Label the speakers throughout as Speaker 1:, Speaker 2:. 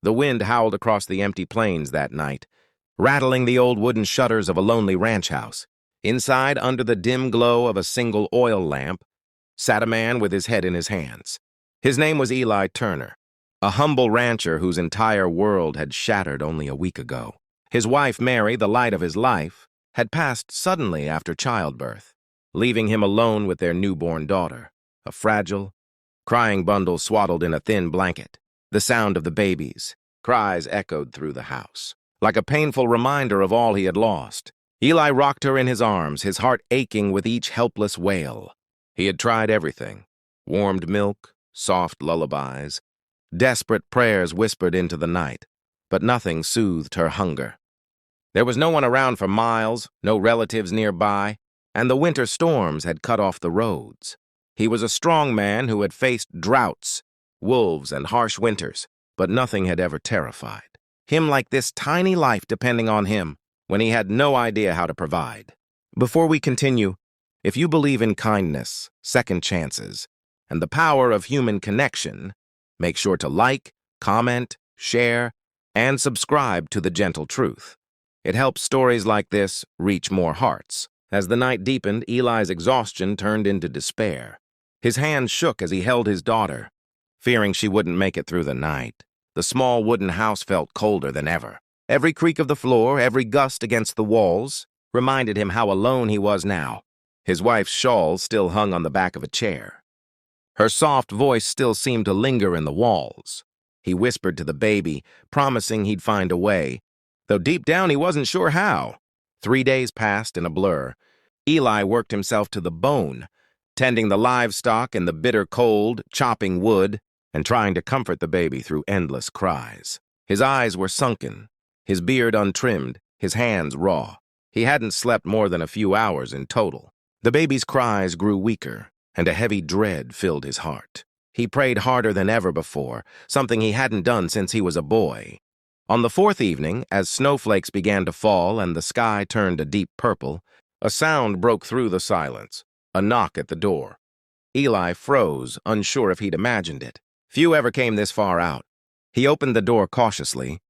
Speaker 1: The wind howled across the empty plains that night, rattling the old wooden shutters of a lonely ranch house. Inside, under the dim glow of a single oil lamp, sat a man with his head in his hands. His name was Eli Turner, a humble rancher whose entire world had shattered only a week ago. His wife, Mary, the light of his life, had passed suddenly after childbirth, leaving him alone with their newborn daughter, a fragile, crying bundle swaddled in a thin blanket. The sound of the baby's cries echoed through the house, like a painful reminder of all he had lost. Eli rocked her in his arms, his heart aching with each helpless wail. He had tried everything: warmed milk, soft lullabies, desperate prayers whispered into the night, but nothing soothed her hunger. There was no one around for miles, no relatives nearby, and the winter storms had cut off the roads. He was a strong man who had faced droughts, wolves, and harsh winters, but nothing had ever terrified him like this tiny life depending on him when he had no idea how to provide. Before we continue, if you believe in kindness, second chances, and the power of human connection, make sure to like, comment, share, and subscribe to The Gentle Truth. It helps stories like this reach more hearts. As the night deepened, Eli's exhaustion turned into despair. His hands shook as he held his daughter, fearing she wouldn't make it through the night. The small wooden house felt colder than ever. Every creak of the floor, every gust against the walls, reminded him how alone he was now. His wife's shawl still hung on the back of a chair. Her soft voice still seemed to linger in the walls. He whispered to the baby, promising he'd find a way, though deep down he wasn't sure how. 3 days passed in a blur. Eli worked himself to the bone, tending the livestock in the bitter cold, chopping wood, and trying to comfort the baby through endless cries. His eyes were sunken, his beard untrimmed, his hands raw. He hadn't slept more than a few hours in total. The baby's cries grew weaker, and a heavy dread filled his heart. He prayed harder than ever before, something he hadn't done since he was a boy. On the 4th evening, as snowflakes began to fall and the sky turned a deep purple, a sound broke through the silence, a knock at the door. Eli froze, unsure if he'd imagined it. Few ever came this far out. He opened the door cautiously,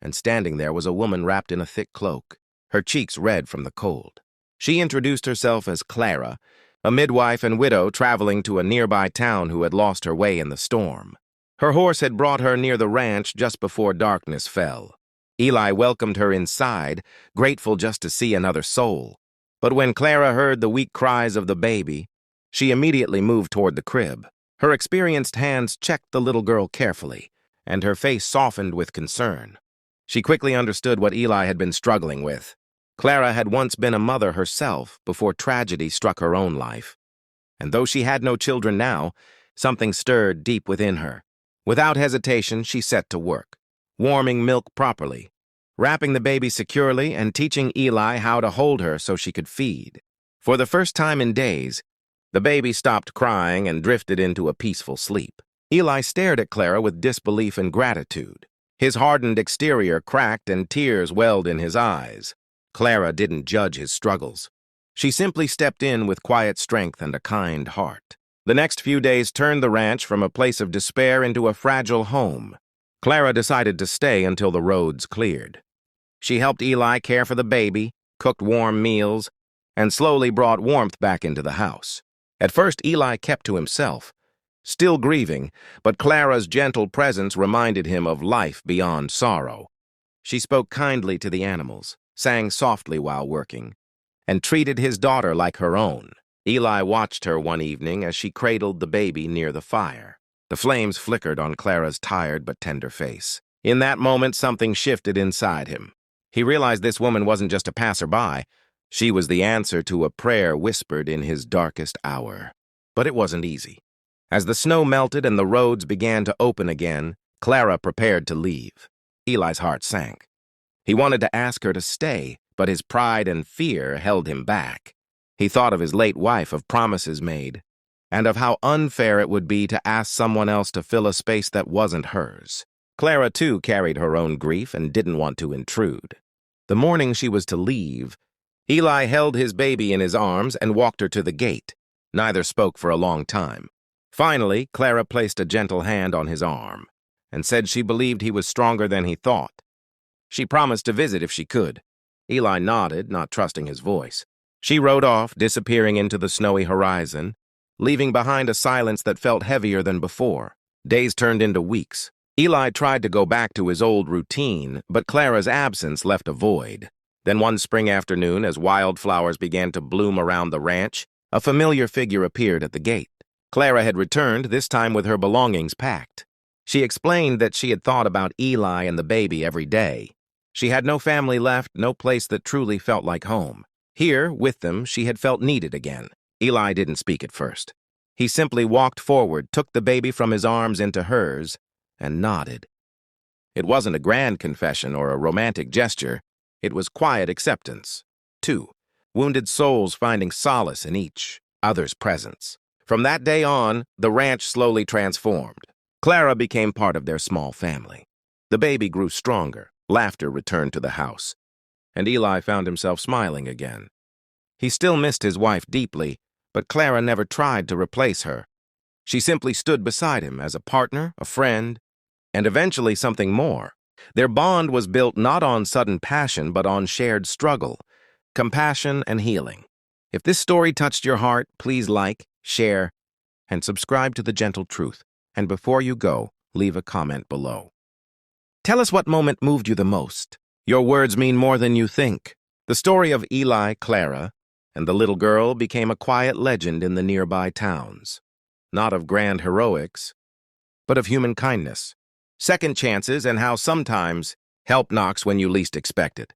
Speaker 1: and standing there was a woman wrapped in a thick cloak, her cheeks red from the cold. She introduced herself as Clara, a midwife and widow traveling to a nearby town who had lost her way in the storm. Her horse had brought her near the ranch just before darkness fell. Eli welcomed her inside, grateful just to see another soul. But when Clara heard the weak cries of the baby, she immediately moved toward the crib. Her experienced hands checked the little girl carefully, and her face softened with concern. She quickly understood what Eli had been struggling with. Clara had once been a mother herself before tragedy struck her own life. And though she had no children now, something stirred deep within her. Without hesitation, she set to work, warming milk properly, wrapping the baby securely, and teaching Eli how to hold her so she could feed. For the first time in days, the baby stopped crying and drifted into a peaceful sleep. Eli stared at Clara with disbelief and gratitude. His hardened exterior cracked and tears welled in his eyes. Clara didn't judge his struggles. She simply stepped in with quiet strength and a kind heart. The next few days turned the ranch from a place of despair into a fragile home. Clara decided to stay until the roads cleared. She helped Eli care for the baby, cooked warm meals, and slowly brought warmth back into the house. At first, Eli kept to himself, still grieving, but Clara's gentle presence reminded him of life beyond sorrow. She spoke kindly to the animals, sang softly while working, and treated his daughter like her own. Eli watched her one evening as she cradled the baby near the fire. The flames flickered on Clara's tired but tender face. In that moment, something shifted inside him. He realized this woman wasn't just a passerby. She was the answer to a prayer whispered in his darkest hour. But it wasn't easy. As the snow melted and the roads began to open again, Clara prepared to leave. Eli's heart sank. He wanted to ask her to stay, but his pride and fear held him back. He thought of his late wife, of promises made, and of how unfair it would be to ask someone else to fill a space that wasn't hers. Clara, too, carried her own grief and didn't want to intrude. The morning she was to leave, Eli held his baby in his arms and walked her to the gate. Neither spoke for a long time. Finally, Clara placed a gentle hand on his arm, and said she believed he was stronger than he thought. She promised to visit if she could. Eli nodded, not trusting his voice. She rode off, disappearing into the snowy horizon, leaving behind a silence that felt heavier than before. Days turned into weeks. Eli tried to go back to his old routine, but Clara's absence left a void. Then one spring afternoon, as wildflowers began to bloom around the ranch, a familiar figure appeared at the gate. Clara had returned, this time with her belongings packed. She explained that she had thought about Eli and the baby every day. She had no family left, no place that truly felt like home. Here, with them, she had felt needed again. Eli didn't speak at first. He simply walked forward, took the baby from his arms into hers, and nodded. It wasn't a grand confession or a romantic gesture. It was quiet acceptance. 2. Wounded souls finding solace in each other's presence. From that day on, the ranch slowly transformed. Clara became part of their small family. The baby grew stronger. Laughter returned to the house, and Eli found himself smiling again. He still missed his wife deeply, but Clara never tried to replace her. She simply stood beside him as a partner, a friend, and eventually something more. Their bond was built not on sudden passion, but on shared struggle, compassion, and healing. If this story touched your heart, please like, share, and subscribe to The Gentle Truth. And before you go, leave a comment below. Tell us what moment moved you the most. Your words mean more than you think. The story of Eli, Clara, and the little girl became a quiet legend in the nearby towns. Not of grand heroics, but of human kindness, second chances, and how sometimes help knocks when you least expect it.